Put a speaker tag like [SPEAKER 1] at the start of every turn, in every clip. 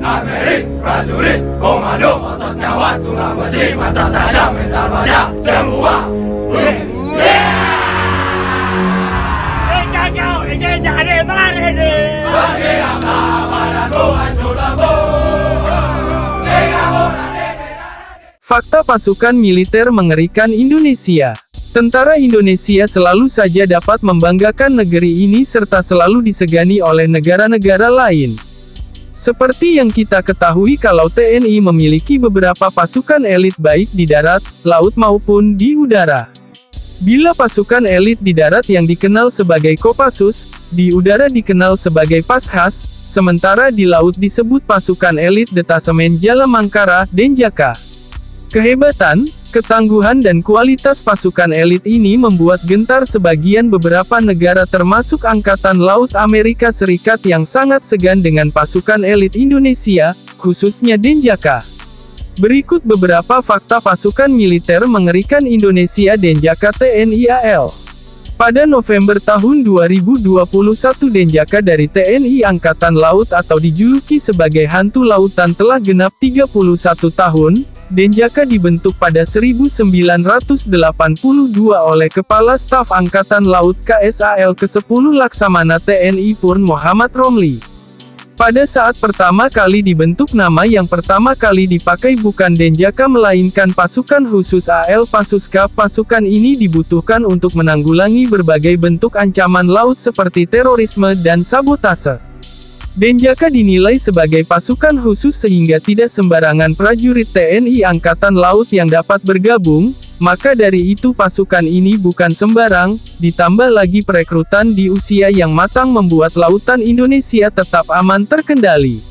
[SPEAKER 1] Amerik, prajurit, komando, otot kawat, tunggal besi, mata tajam, mental baja, semua. Kau ingin jadi marinir. Bagi apa padaku hancur lebur.
[SPEAKER 2] Fakta pasukan militer mengerikan Indonesia. Tentara Indonesia selalu saja dapat membanggakan negeri ini serta selalu disegani oleh negara-negara lain. Seperti yang kita ketahui kalau TNI memiliki beberapa pasukan elit baik di darat, laut maupun di udara. Bila pasukan elit di darat yang dikenal sebagai Kopassus, di udara dikenal sebagai Pashas, sementara di laut disebut pasukan elit Detasemen Jalamangkara, Denjaka. Kehebatan, ketangguhan dan kualitas pasukan elit ini membuat gentar sebagian beberapa negara termasuk Angkatan Laut Amerika Serikat yang sangat segan dengan pasukan elit Indonesia, khususnya Denjaka. Berikut beberapa fakta pasukan militer mengerikan Indonesia Denjaka TNI AL. Pada November tahun 2021 Denjaka dari TNI Angkatan Laut atau dijuluki sebagai Hantu Lautan telah genap 31 tahun. Denjaka dibentuk pada 1982 oleh Kepala Staf Angkatan Laut KSAL ke-10 Laksamana TNI Purn Muhammad Romli. Pada saat pertama kali dibentuk nama yang pertama kali dipakai bukan Denjaka melainkan Pasukan Khusus AL Pasuska. Pasukan ini dibutuhkan untuk menanggulangi berbagai bentuk ancaman laut seperti terorisme dan sabotase. Denjaka dinilai sebagai pasukan khusus sehingga tidak sembarangan prajurit TNI Angkatan Laut yang dapat bergabung, maka dari itu pasukan ini bukan sembarang, ditambah lagi perekrutan di usia yang matang membuat lautan Indonesia tetap aman terkendali.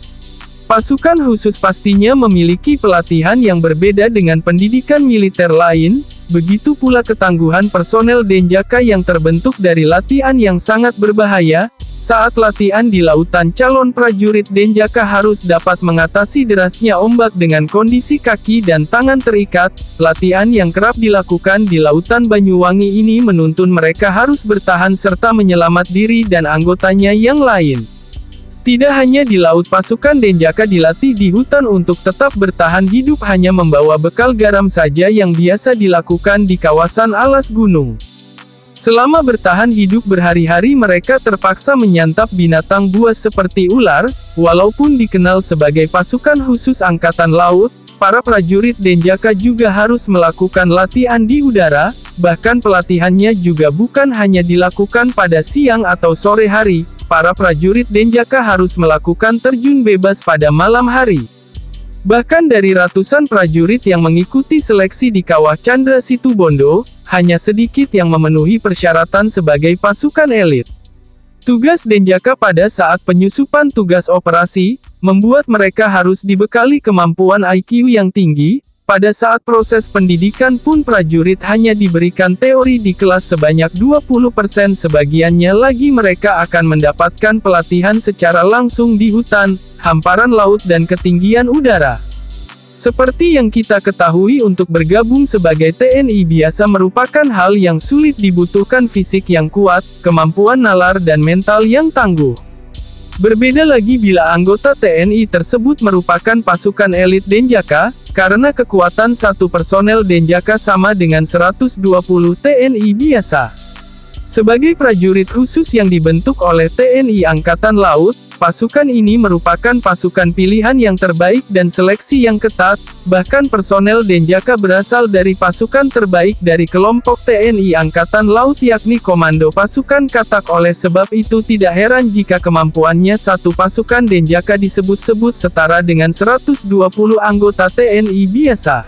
[SPEAKER 2] Pasukan khusus pastinya memiliki pelatihan yang berbeda dengan pendidikan militer lain, begitu pula ketangguhan personel Denjaka yang terbentuk dari latihan yang sangat berbahaya. Saat latihan di lautan calon prajurit Denjaka harus dapat mengatasi derasnya ombak dengan kondisi kaki dan tangan terikat. Latihan yang kerap dilakukan di lautan Banyuwangi ini menuntun mereka harus bertahan serta menyelamat diri dan anggotanya yang lain. Tidak hanya di laut pasukan Denjaka dilatih di hutan untuk tetap bertahan hidup hanya membawa bekal garam saja yang biasa dilakukan di kawasan alas gunung. Selama bertahan hidup berhari-hari mereka terpaksa menyantap binatang buas seperti ular. Walaupun dikenal sebagai pasukan khusus Angkatan Laut, para prajurit Denjaka juga harus melakukan latihan di udara, bahkan pelatihannya juga bukan hanya dilakukan pada siang atau sore hari, para prajurit Denjaka harus melakukan terjun bebas pada malam hari. Bahkan dari ratusan prajurit yang mengikuti seleksi di Kawah Chandra Situbondo, hanya sedikit yang memenuhi persyaratan sebagai pasukan elit. Tugas Denjaka pada saat penyusupan tugas operasi, membuat mereka harus dibekali kemampuan IQ yang tinggi. Pada saat proses pendidikan pun prajurit hanya diberikan teori di kelas sebanyak 20%, sebagiannya lagi mereka akan mendapatkan pelatihan secara langsung di hutan, hamparan laut dan ketinggian udara. Seperti yang kita ketahui untuk bergabung sebagai TNI biasa merupakan hal yang sulit, dibutuhkan fisik yang kuat, kemampuan nalar dan mental yang tangguh. Berbeda lagi bila anggota TNI tersebut merupakan pasukan elit Denjaka, karena kekuatan satu personel Denjaka sama dengan 120 TNI biasa. Sebagai prajurit khusus yang dibentuk oleh TNI Angkatan Laut, pasukan ini merupakan pasukan pilihan yang terbaik dan seleksi yang ketat, bahkan personel Denjaka berasal dari pasukan terbaik dari kelompok TNI Angkatan Laut yakni Komando Pasukan Katak. Oleh sebab itu tidak heran jika kemampuannya satu pasukan Denjaka disebut-sebut setara dengan 120 anggota TNI biasa.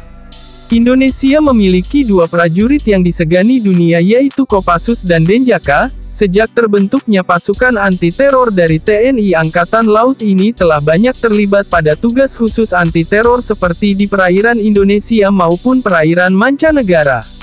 [SPEAKER 2] Indonesia memiliki dua prajurit yang disegani dunia yaitu Kopassus dan Denjaka. Sejak terbentuknya pasukan anti-teror dari TNI Angkatan Laut ini telah banyak terlibat pada tugas khusus anti-teror seperti di perairan Indonesia maupun perairan mancanegara.